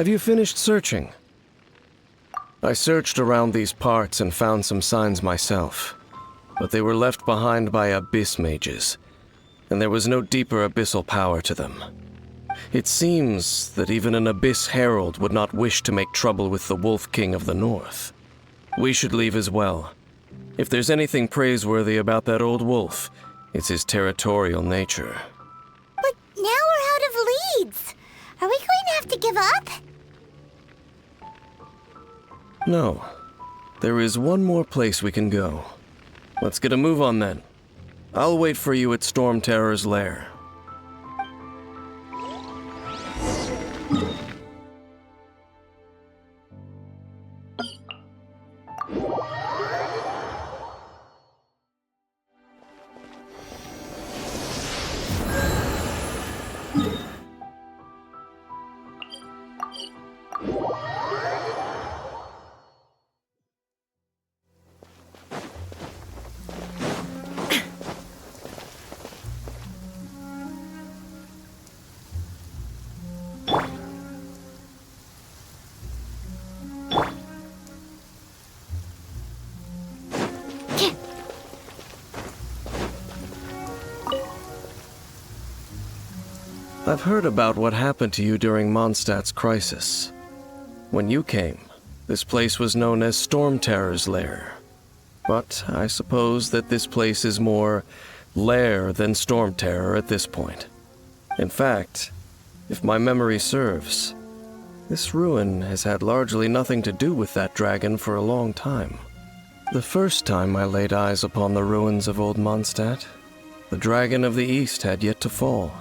Have you finished searching? I searched around these parts and found some signs myself, but they were left behind by abyss mages, and there was no deeper abyssal power to them. It seems that even an abyss herald would not wish to make trouble with the Wolf King of the North. We should leave as well. If there's anything praiseworthy about that old wolf, it's his territorial nature. But now we're out of leads. Are we going to have to give up? No. There is one more place we can go. Let's get a move on then. I'll wait for you at Storm Terror's lair. I've heard about what happened to you during Mondstadt's crisis. When you came, this place was known as Storm Terror's lair. But I suppose that this place is more lair than Storm Terror at this point. In fact, if my memory serves, this ruin has had largely nothing to do with that dragon for a long time. The first time I laid eyes upon the ruins of old Mondstadt, the dragon of the East had yet to fall,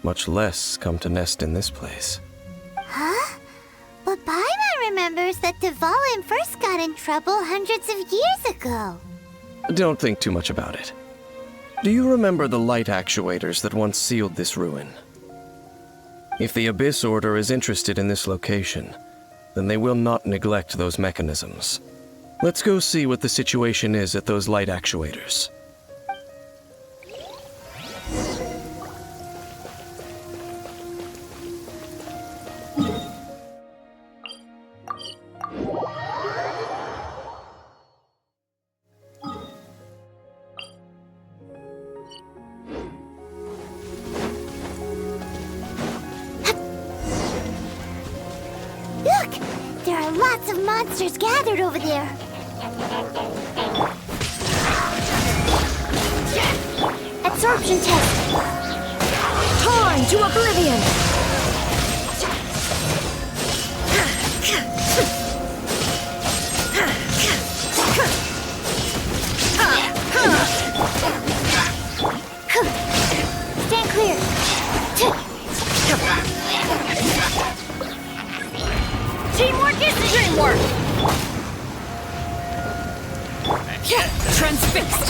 much less come to nest in this place. Huh? But Paimon remembers that Dvalin first got in trouble hundreds of years ago. Don't think too much about it. Do you remember the light actuators that once sealed this ruin? If the Abyss Order is interested in this location, then they will not neglect those mechanisms. Let's go see what the situation is at those light actuators. Lots of monsters gathered over there. Absorption test. Torn to oblivion. Stand clear. Teamwork is teamwork! Transfixed!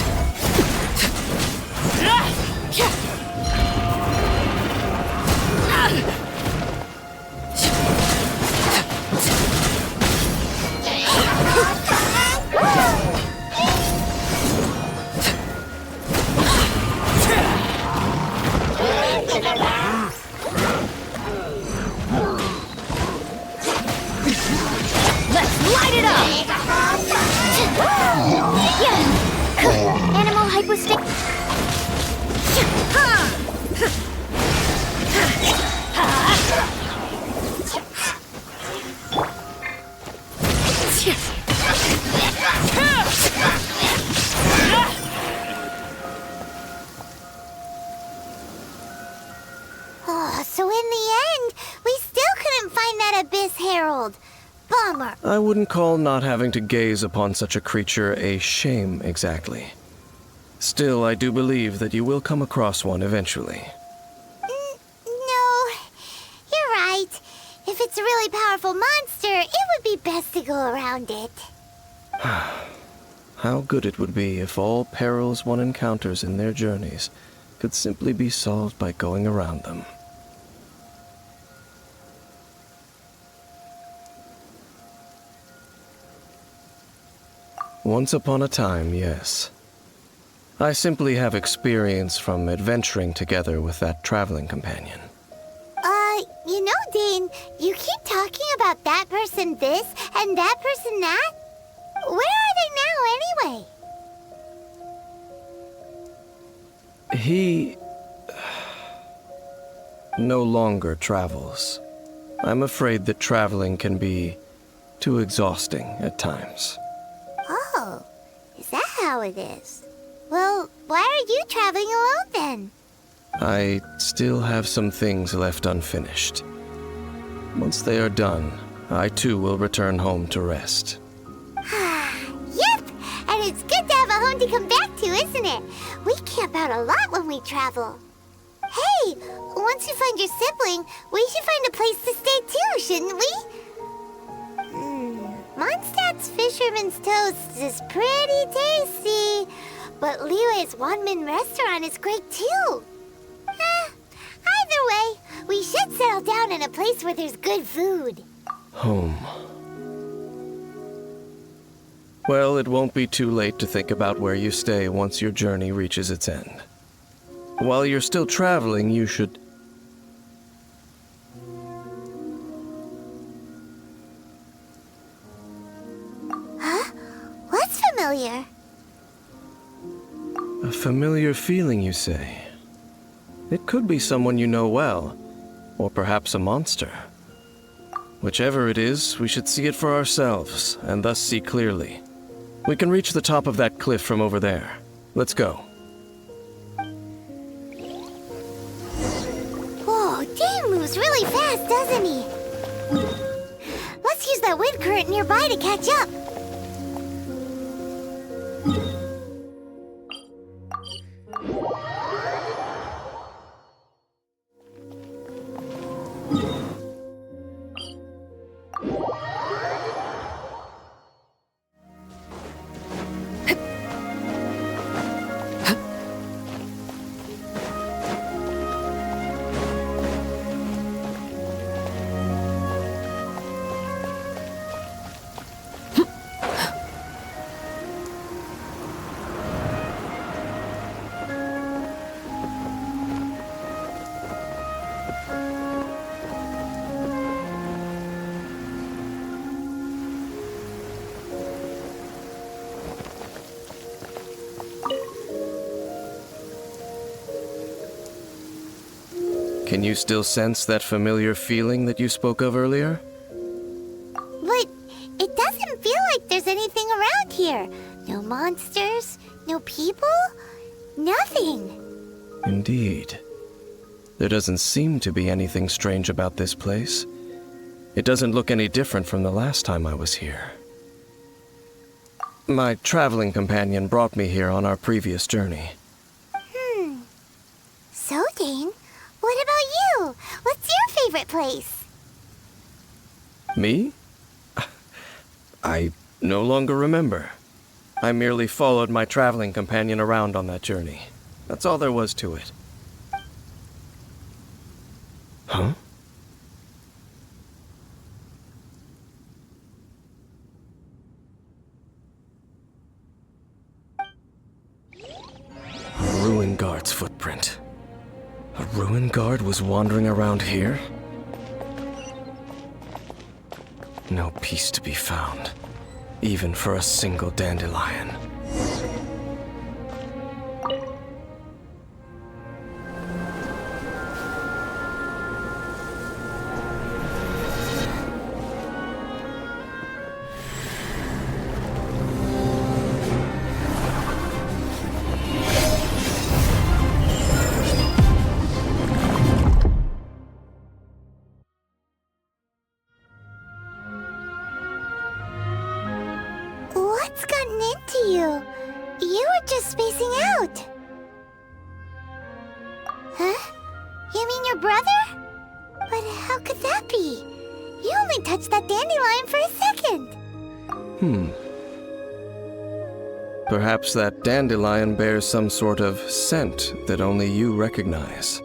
Light it up! Animal hypostick. Oh, so in the end, we still couldn't find that Abyss Herald. Bummer. I wouldn't call not having to gaze upon such a creature a shame, exactly. Still, I do believe that you will come across one eventually. No, you're right. If it's a really powerful monster, it would be best to go around it. How good it would be if all perils one encounters in their journeys could simply be solved by going around them. Once upon a time, yes. I simply have experience from adventuring together with that traveling companion. You know, Dane, you keep talking about that person this and that person that. Where are they now, anyway? He no longer travels. I'm afraid that traveling can be too exhausting at times. Oh, is that how it is? Well, why are you traveling alone then? I still have some things left unfinished. Once they are done, I too will return home to rest. Yep, and it's good to have a home to come back to, isn't it? We camp out a lot when we travel. Hey, once you find your sibling, we should find a place to stay too, shouldn't we? Mondstadt's Fisherman's Toast is pretty tasty, but Liyue's one-man restaurant is great too. Either way, we should settle down in a place where there's good food. Home. Well, it won't be too late to think about where you stay once your journey reaches its end. While you're still traveling, you should... Huh? What's familiar? A familiar feeling, you say? It could be someone you know well, or perhaps a monster. Whichever it is, we should see it for ourselves, and thus see clearly. We can reach the top of that cliff from over there. Let's go. Whoa, Dane moves really fast, doesn't he? Let's use that wind current nearby to catch up. Can you still sense that familiar feeling that you spoke of earlier? But it doesn't feel like there's anything around here. No monsters, no people, nothing. Indeed. There doesn't seem to be anything strange about this place. It doesn't look any different from the last time I was here. My traveling companion brought me here on our previous journey. So, Dane, what about you? What's your favorite place? Me? I no longer remember. I merely followed my traveling companion around on that journey. That's all there was to it. Huh? A ruin guard's footprint. A ruin guard was wandering around here? No peace to be found, even for a single dandelion. What's gotten into you? You were just spacing out. Huh? You mean your brother? But how could that be? You only touched that dandelion for a second. Perhaps that dandelion bears some sort of scent that only you recognize.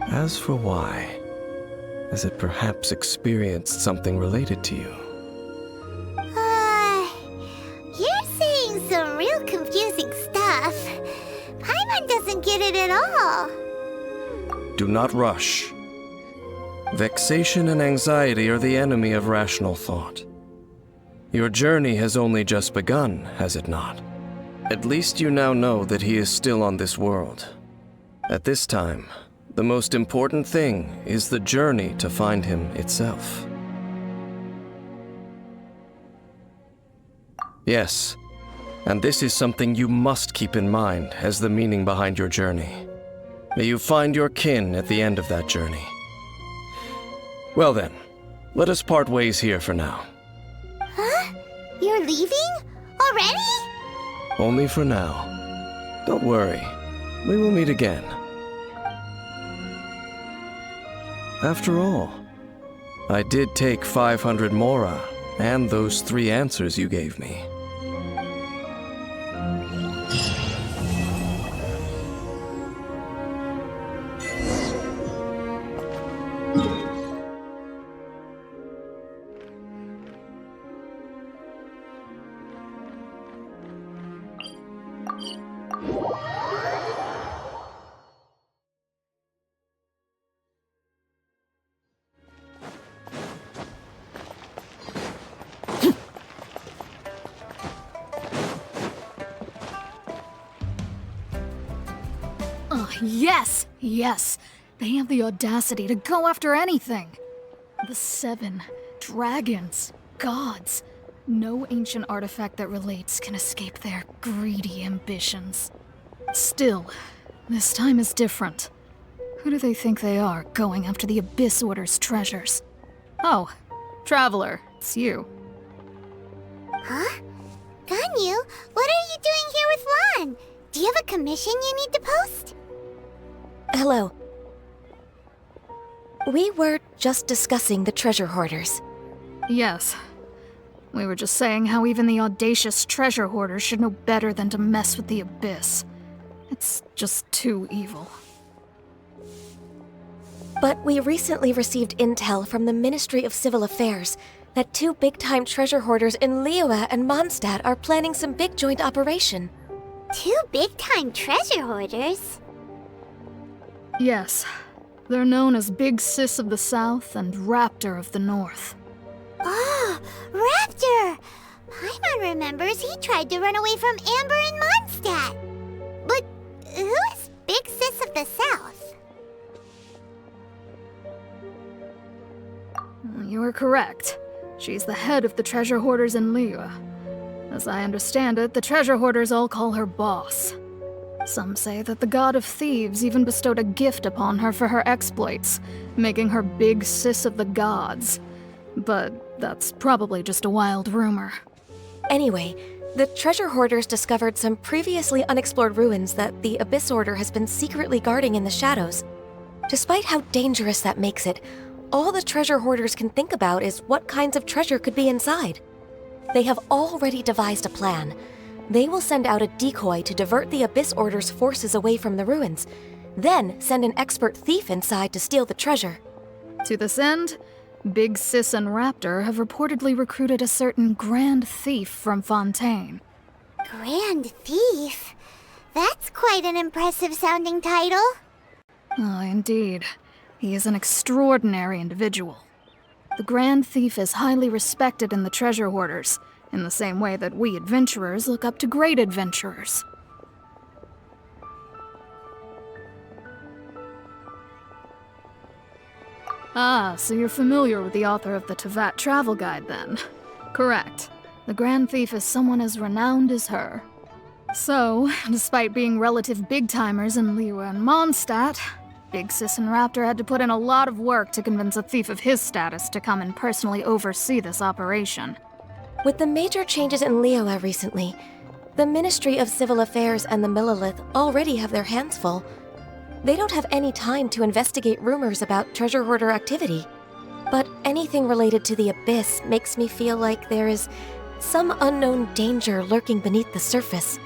As for why, has it perhaps experienced something related to you? You're saying some real confusing stuff. Paimon doesn't get it at all. Do not rush. Vexation and anxiety are the enemy of rational thought. Your journey has only just begun, has it not? At least you now know that he is still on this world. At this time, the most important thing is the journey to find him itself. Yes, and this is something you must keep in mind as the meaning behind your journey. May you find your kin at the end of that journey. Well then, let us part ways here for now. Huh? You're leaving? Already? Only for now. Don't worry, we will meet again. After all, I did take 500 mora and those 3 answers you gave me. Yes! Yes! They have the audacity to go after anything! The 7 dragons, gods. No ancient artifact that relates can escape their greedy ambitions. Still, this time is different. Who do they think they are, going after the Abyss Order's treasures? Oh, Traveler, it's you. Huh? Ganyu, what are you doing here with Lan? Do you have a commission you need to post? Hello. We were just discussing the treasure hoarders. Yes. We were just saying how even the audacious treasure hoarders should know better than to mess with the Abyss. It's just too evil. But we recently received intel from the Ministry of Civil Affairs that 2 big-time treasure hoarders in Liyue and Mondstadt are planning some big joint operation. 2 big-time treasure hoarders? Yes. They're known as Big Sis of the South and Raptor of the North. Oh, Raptor! Paimon remembers he tried to run away from Amber in Mondstadt. But who is Big Sis of the South? You are correct. She's the head of the treasure hoarders in Liyue. As I understand it, the treasure hoarders all call her boss. Some say that the god of thieves even bestowed a gift upon her for her exploits, making her Big Sis of the gods. But that's probably just a wild rumor. Anyway, the treasure hoarders discovered some previously unexplored ruins that the Abyss Order has been secretly guarding in the shadows. Despite how dangerous that makes it, all the treasure hoarders can think about is what kinds of treasure could be inside. They have already devised a plan. They will send out a decoy to divert the Abyss Order's forces away from the ruins, then send an expert thief inside to steal the treasure. To this end, Big Sis and Raptor have reportedly recruited a certain Grand Thief from Fontaine. Grand Thief? That's quite an impressive sounding title. Oh, indeed. He is an extraordinary individual. The Grand Thief is highly respected in the treasure hoarders, in the same way that we adventurers look up to great adventurers. Ah, so you're familiar with the author of the Tevat Travel Guide, then? Correct. The Grand Thief is someone as renowned as her. So, despite being relative big-timers in Liyue and Mondstadt, Big Sis and Raptor had to put in a lot of work to convince a thief of his status to come and personally oversee this operation. With the major changes in Liyue recently, the Ministry of Civil Affairs and the Millelith already have their hands full. They don't have any time to investigate rumors about treasure hoarder activity. But anything related to the Abyss makes me feel like there is some unknown danger lurking beneath the surface.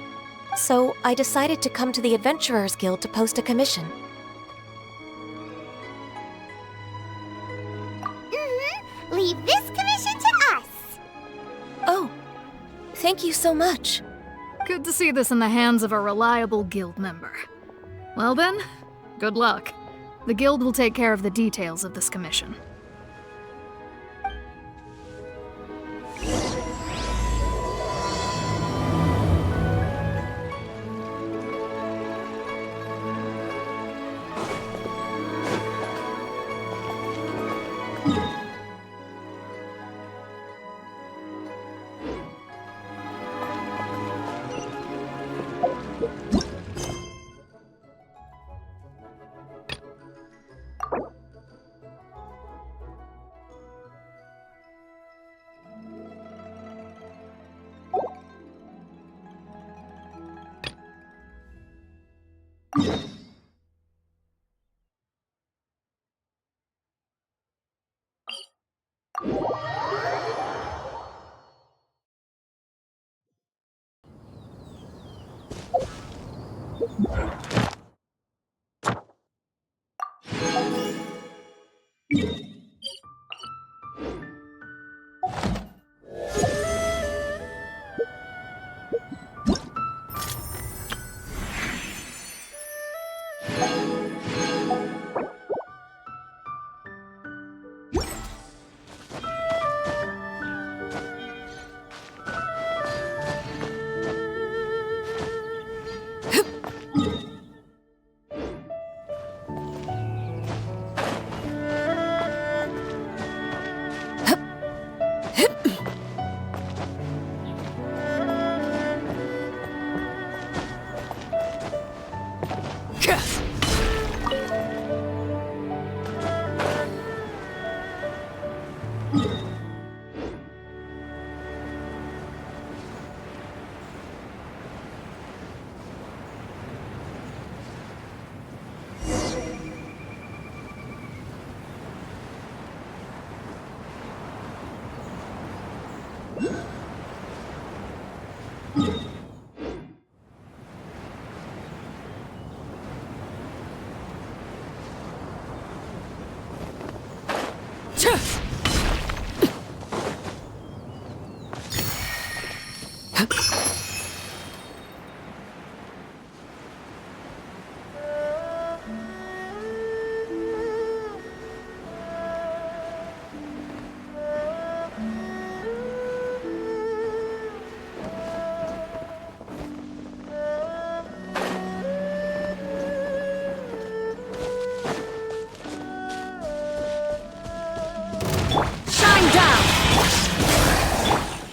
So I decided to come to the Adventurers Guild to post a commission. Leave this commission to us. Oh, thank you so much. Good to see this in the hands of a reliable guild member. Well then, good luck. The guild will take care of the details of this commission.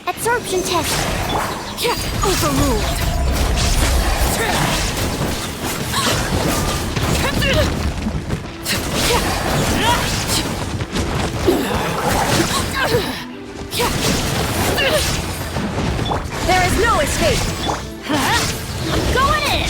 Absorption test. Overruled! There is no escape! I'm going in!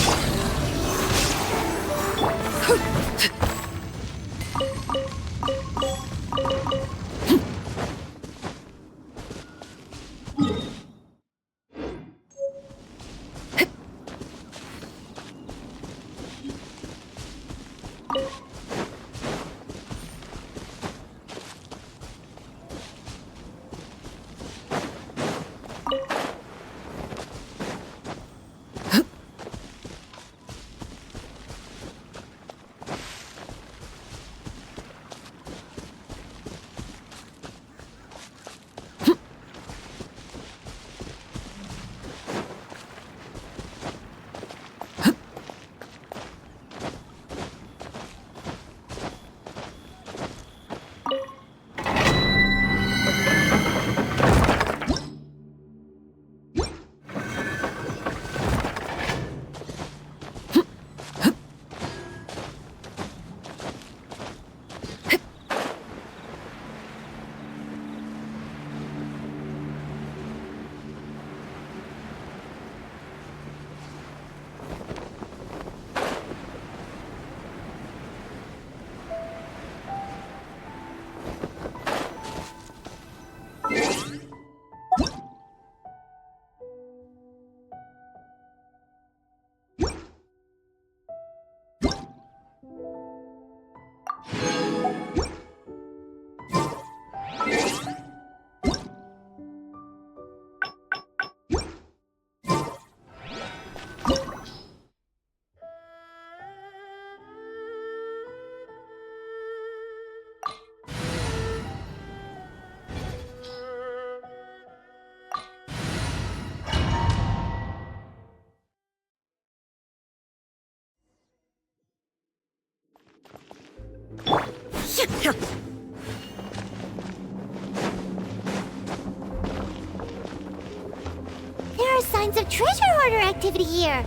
There are signs of treasure hoarder activity here.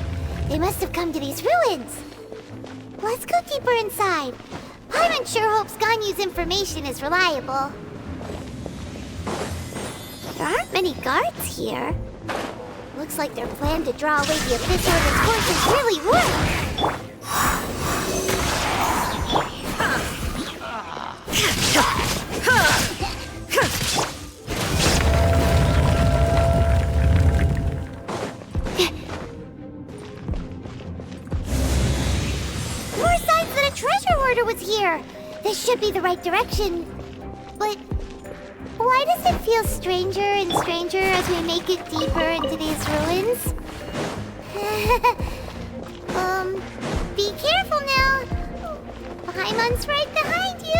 They must have come to these ruins. Let's go deeper inside. Paimon sure hopes Ganyu's information is reliable. There aren't many guards here. Looks like their plan to draw away the Abyss Order's forces really worked. More signs that a treasure hoarder was here. This should be the right direction. But why does it feel stranger and stranger as we make it deeper into these ruins? Be careful now. Paimon's right behind you.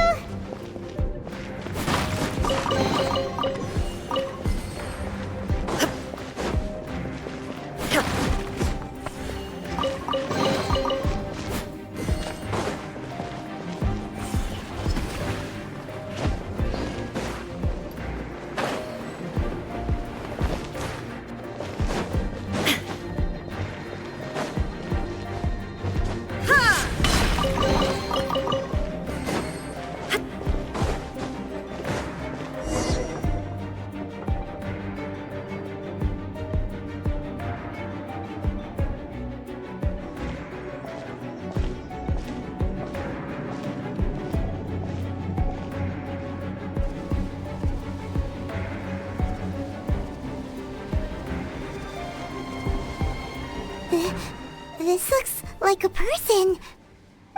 This looks like a person.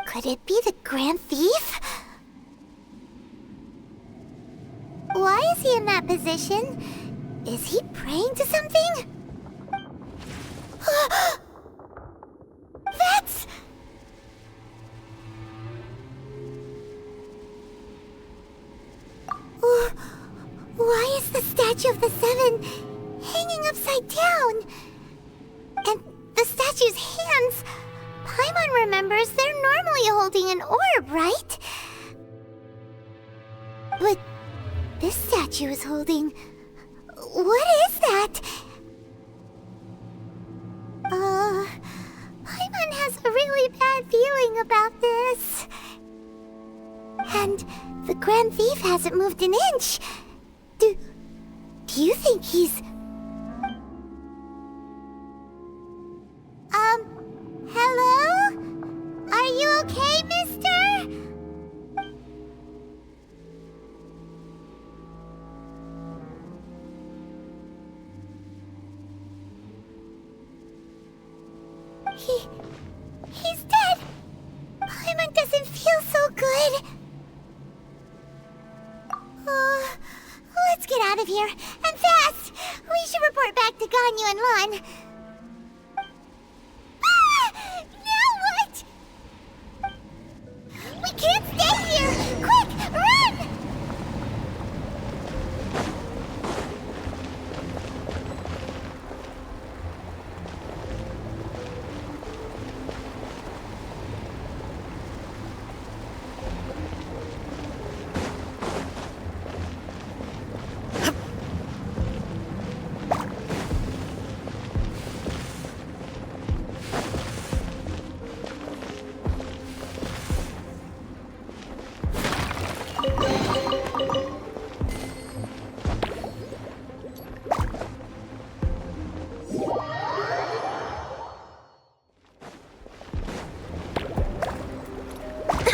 Could it be the Grand Thief? Why is he in that position? Is he praying to something? That's... Why is the statue of the Seven hanging upside down? And the statue's hands... Paimon remembers they're normally holding an orb, right? But this statue is holding... What is that? Paimon has a really bad feeling about this. And the Grand Thief hasn't moved an inch. Do you think he's... Hello? Are you okay, mister? He's dead. Paimon doesn't feel so good. Let's get out of here, and fast! We should report back to Ganyu and Lon. Now what? We can't stay here! Quick, run!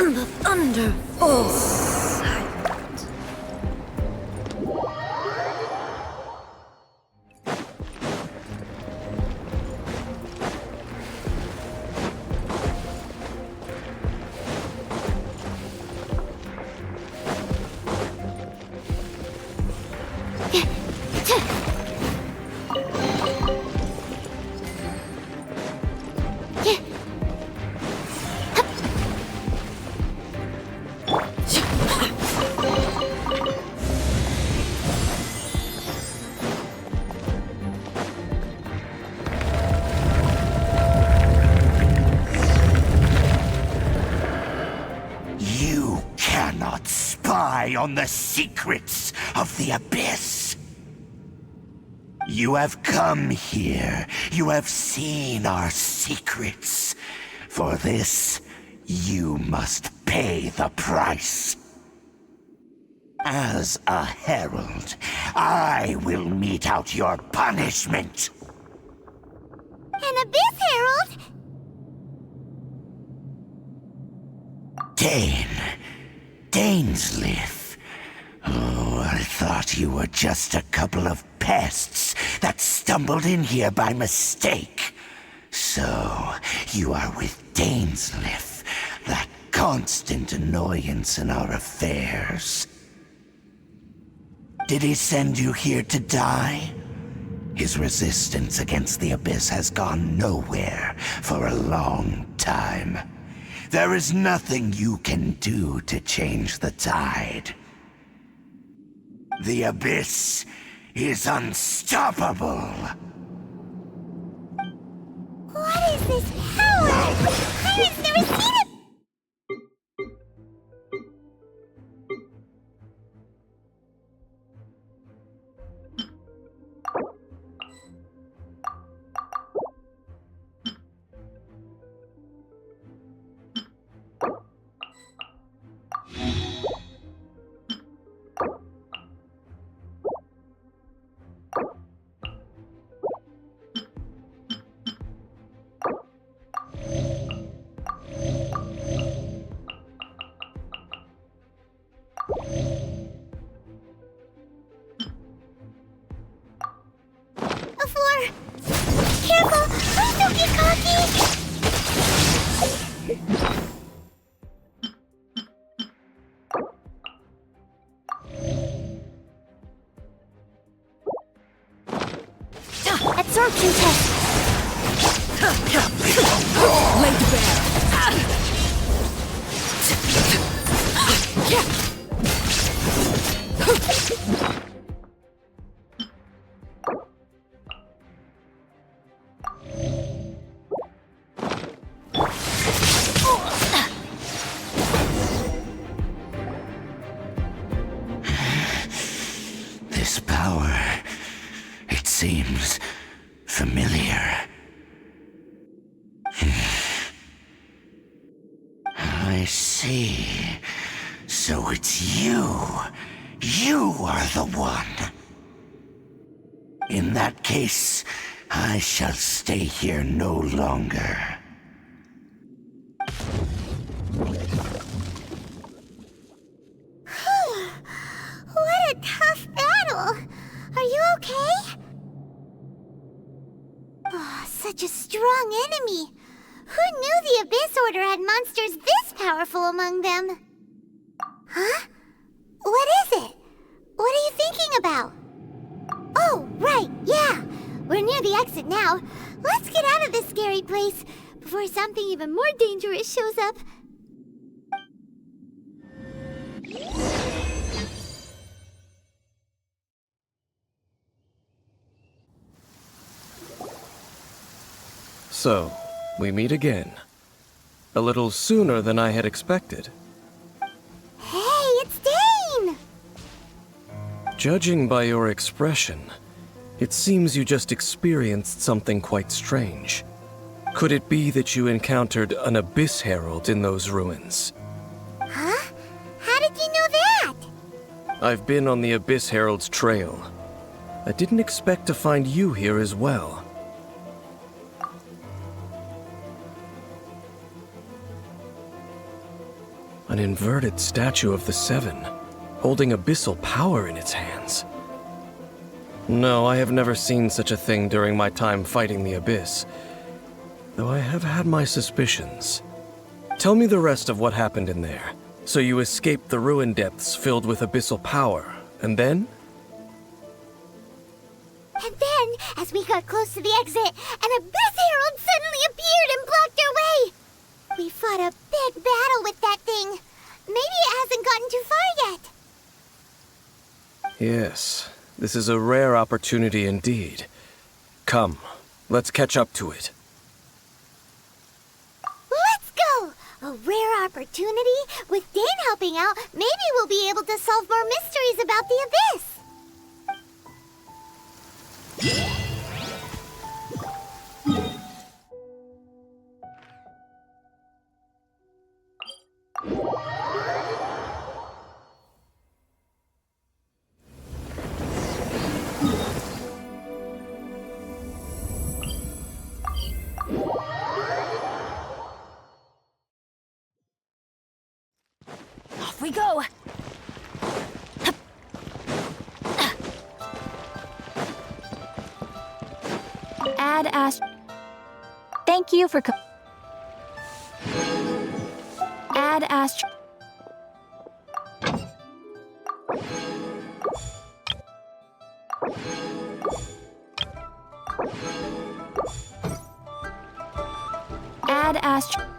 The thunder falls silent. rely on the secrets of the Abyss. You have come here. You have seen our secrets. For this, you must pay the price. As a herald, I will mete out your punishment. An Abyss Herald? Dainsleif. Oh, I thought you were just a couple of pests that stumbled in here by mistake. So, you are with Dainsleif, that constant annoyance in our affairs. Did he send you here to die? His resistance against the Abyss has gone nowhere for a long time. There is nothing you can do to change the tide. The Abyss is unstoppable. What is this power? Pirates never seen it! A floor! Careful! Please don't get cocky! Absorption test! Laid to bear. This power, it seems familiar. I see. So it's you. You are the one. In that case, I shall stay here no longer. What a tough battle! Are you okay? Oh, such a strong enemy! Who knew the Abyss Order had monsters this powerful among them? Huh? What is it? What are you thinking about? Oh, right, yeah! We're near the exit now. Let's get out of this scary place before something even more dangerous shows up. So, we meet again. A little sooner than I had expected. Hey, it's Dane! Judging by your expression, it seems you just experienced something quite strange. Could it be that you encountered an Abyss Herald in those ruins? Huh? How did you know that? I've been on the Abyss Herald's trail. I didn't expect to find you here as well. An inverted statue of the Seven, holding abyssal power in its hands. No, I have never seen such a thing during my time fighting the Abyss, though I have had my suspicions. Tell me the rest of what happened in there. So you escaped the ruin depths filled with abyssal power, and then? And then, as we got close to the exit, an Abyss Herald suddenly appeared and blocked our way! We fought a big battle with that thing. Maybe it hasn't gotten too far yet. Yes, this is a rare opportunity indeed. Come, let's catch up to it. Let's go! A rare opportunity. With Dane helping out, maybe we'll be able to solve more mysteries about the Abyss. Off we go! Add Thank you for Add Add